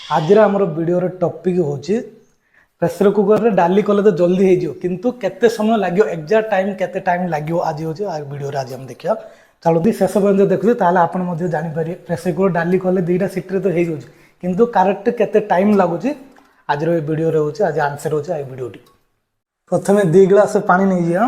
आज आमर video topic होची प्रेशर कुकर रे डाली कले तो जल्दी हो जियो किंतु केते समय लागियो एग्जैक्ट टाइम केते टाइम लागियो आज होची आ वीडियो रे आज हम देखिया चलती शेष पर्यंत देखु ताले आपण मध्ये जानि पारे प्रेशर कुकर डाली कले दुईटा सीट रे तो हो जाउची किंतु करेक्ट केते टाइम लागुची आज रो वीडियो रे होची आज आंसर होची आ वीडियो टी प्रथमे 2 ग्लास पानी नै जिया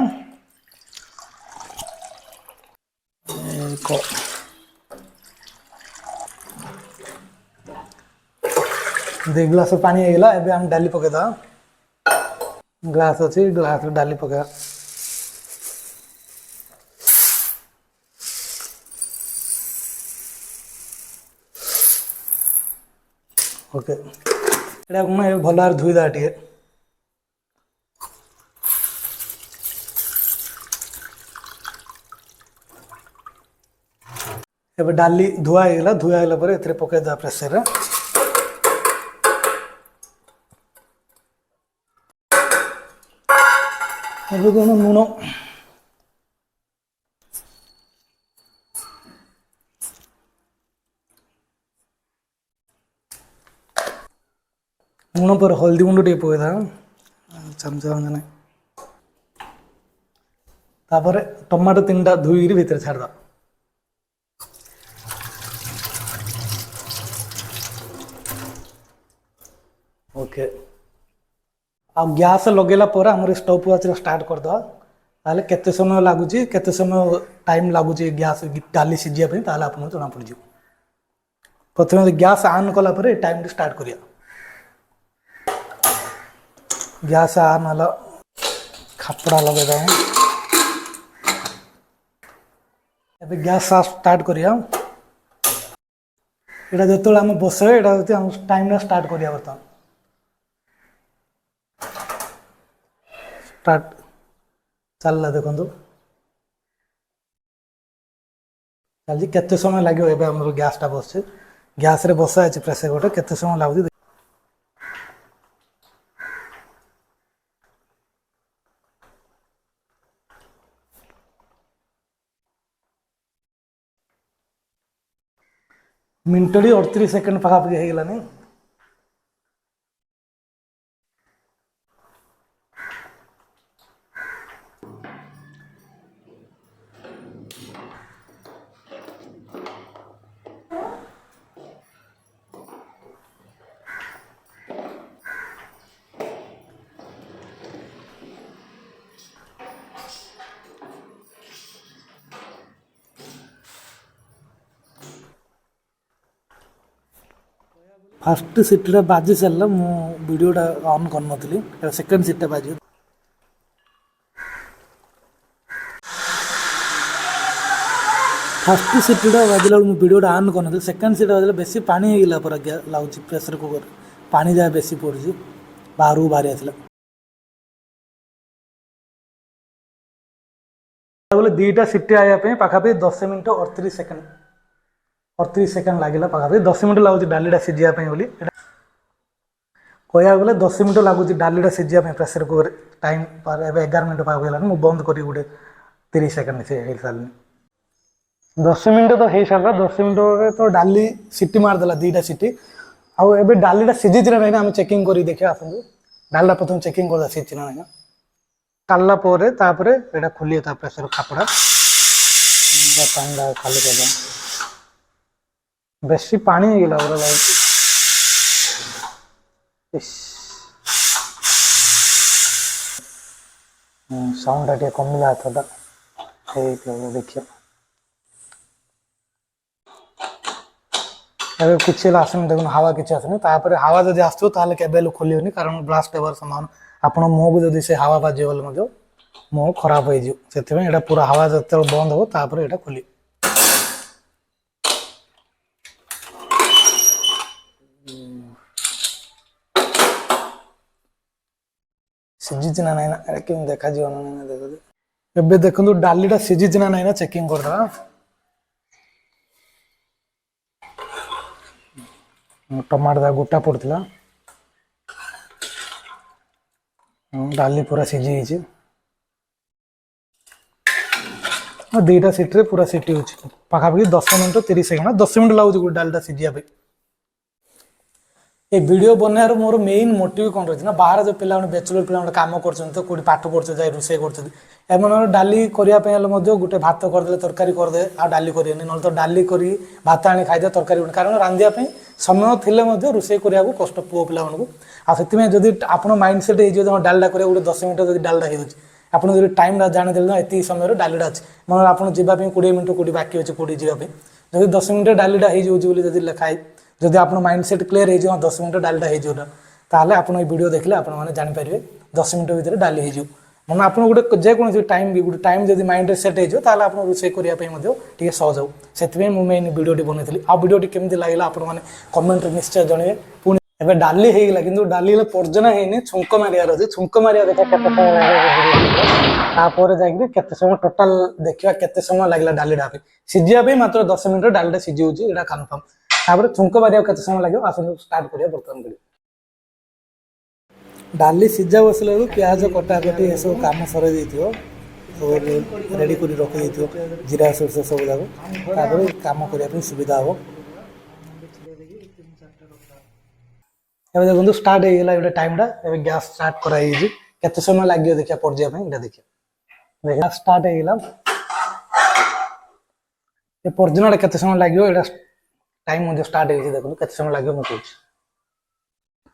दे ग्लास पानी होगा एबे हम डाली पकेदा ग्लास अच्छी ग्लास डाली पकेदा ओके एटा कोन भल धुई दा टिके एबे डाली धुआ होगा पर एथरे पकेदा प्रेशर रे ଏବେ କ'ଣ ଲୁଣ ଲୁଣ ପରେ ହଳଦୀ ଗୁଣ୍ଡ ଟିକେ ପକେଇଦେବା ଚାମଚ ମାନେ ତାପରେ ଟମାଟୋ 3ଟା ଧୋଇକିରି ଭିତରେ ଛାଡ଼ିଦେବା ओके आ गैस लगेला पर हमर स्टोव वाच स्टार्ट कर दवा ताले केते समय लागुची केते समय टाइम लागुची गैस डाली सिजिया पे ताले आपन जना पड़ जियो प्रथमे गैस ऑन कला पर टाइम स्टार्ट करिया गैस ऑन हला खपड़ा लगे दा एबे गैस स्टार्ट करिया एटा जतोल हम बसे एटा हम टाइम स्टार्ट करिया बता स्टार्ट चलला देखो चल केते समय लगे एबे हमर गैस टा बसছে गैस रे बसा है प्रेशर गोटे केते समय लागु मिनटडी 38 सेकंड पाखा पाखी हे गेला नहीं फर्स्ट सीटा बाजी सारा मु वीडियोटा ऑन कर नी सेकेंड सीटा बाजी फर्स्ट सीटा बाजिला वीडियोटा ऑन कर नी सेकेंड सीटा बाजिला बेसी पानी होगा पर लगुच प्रेशर कुकर पानी जहाँ बेसी पड़ी बाहर बाहरी आसला बोले 2टा सीटी आया पाखापी 10 मिनट 38 सेकेंड 38 सेकेंड लगे पाखापी 10 मिनट लगुच डालीटा सिझा बोली कहया गले 10 मिनट लगुच डालीटा सिझा प्रेशर कुकर टाइम पर 11 मिनट पाक गलानी मुझे बंद करी गोटे 30 सेकेंड से सारे 10 मिनट तो हो सारा 10 मिनट तो डाली सीटी मारदेला 2टा सीटी आउ डालीटा सिझी ना नहीं आम चेकिंग कर देखिए आसतु डालीटा प्रथम चेकिंग कर सीझी ना नहीं काला यहाँ खोलिए प्रेशर खापड़ा खाली कर बेसी पानी होगा साउंड टे कमिला हाथटा देखिए किसी आसनी देखो हवा किसी आसनी हवा जब आसो के खोलियोनी कारण ब्लास्ट होवार संभावना आपण मुह को जब से हवा बाजी गले मुह खराब हो पूरा हवा जो बंद हो यहाँ खोली सिझी ना नहीं ना कि देखा जी ना देख एबे देखो डालीटा सिझी ना नहीं ना चेकिंग कर टमाटर गोटा पड़ता डाली पूरा सिझी दुईटा सीट्रे पूरा सीटी हो पाखापाखि 10 मिनट 30 सेकेंड 10 मिनट लगुच डालटा सिझा ये वीडियो बनार मोर मेन मोटिव कौन रही ना बाहर जो पिला बैचलर पिला कम कर कौटी पाठ पढ़ते जाए रोसे कर डाली करने गोटे भात करदे तरकारी करदे आ डाली करें ना तो डाली कर भात आनी खाईदे तरकारी कारण रांधियापी समय थे रोसे करने को कष्ट पुओ पिला आती जदि आप माइंड सेट हो डालडा कर गोटे 10 मिनट जब डालडा हो टाइम जाने ये समय डालीटा अच्छे मन आप जावाई 20 मिनट कौटी बाकी अच्छे कौटी जावाई जब 10 मिनट डालीटा हो लिखाई जदि आप माइंड सेट क्लीयर हो 10 मिनट डालीटा होता आप वीडियो देखले आपने जानीपारे 10 मिनट भितर डाली हो मैं आप गोटे जेको टाइम भी गोटे टाइम जब माइंड सेट हो आप रोसे करने सहज हो से मेन वीडियो बनई आ वीडियो केमी लगे आपने कमेंट निश्चय जनइबे पुणी एबे डाली होगा कि डाली पर्जना है छुंक मारियार अच्छे छुंक मारिया देखा केते समय टोटाल देखा केते समय लगला डालीटा सीझापी मात्र 10 मिनट डालीटा सीझी कनफर्म तापर छुंक मारिया केते समय लगे आस स्टार्ट करिया बर्तमान वीडियो डाली सीझा बसला प्याज कटाकटी ये सब कम सर रेडी कर रखी जीरा सोरस सब जाक कम करने सुविधा हम एवं देखो स्टार्ट होगा गोटे टाइमटा एवं गैस स्टार्ट कराई केते समय लगे देखिए पर्याय देखिए देखा स्टार्ट होगा ये पर्जनाटा केते समय लगे टाइम स्टार्ट हो देखो केते समय लगे मुझे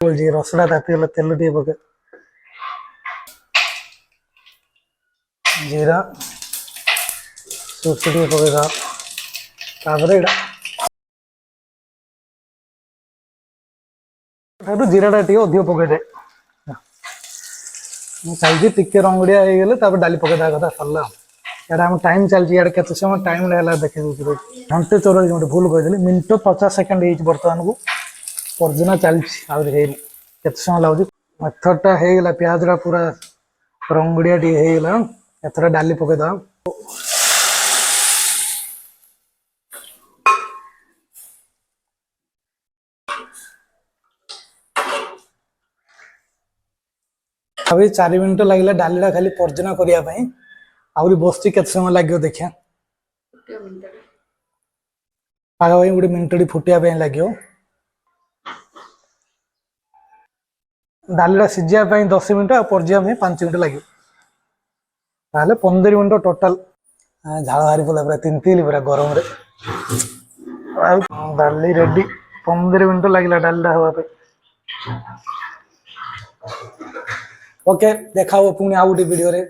कहूँ रसड़ा तातीगला तेल टे पके जीरा सोरस टे पकेदा जीराटा टे अधिक पकईदे चलती टिके रंगड़िया हो डाली पकईदा कथा सरला यहाँ आम टाइम चलती इे केते समय टाइम लगे देखे घंटे 40 मिनट भूल कही मिनट 50 सेकेंड बर्तमान को पर्जना चलती केते समय लगुच मेथडटा होगा प्याजटा पूरा रंगड़िया टी होगा एथर डाली पकईदा अभी 4 मिनट लगे डालीटा खाली पर्जना करने आहरी बस केते समय लगे देखिया पागा भाई गोटे मिनट फुटिया लगे डालीटा सीझापी 10 मिनट आ पर्जा 5 मिनट लगे 15 मिनट टोटाल झाड़ बाहरी पड़ा पूरा तिंतिली पूरा गरम डाली रेडी 15 मिनट लगे डालीटा हाँपे ओके देखा पुणी आउ गोटे वीडियो रे।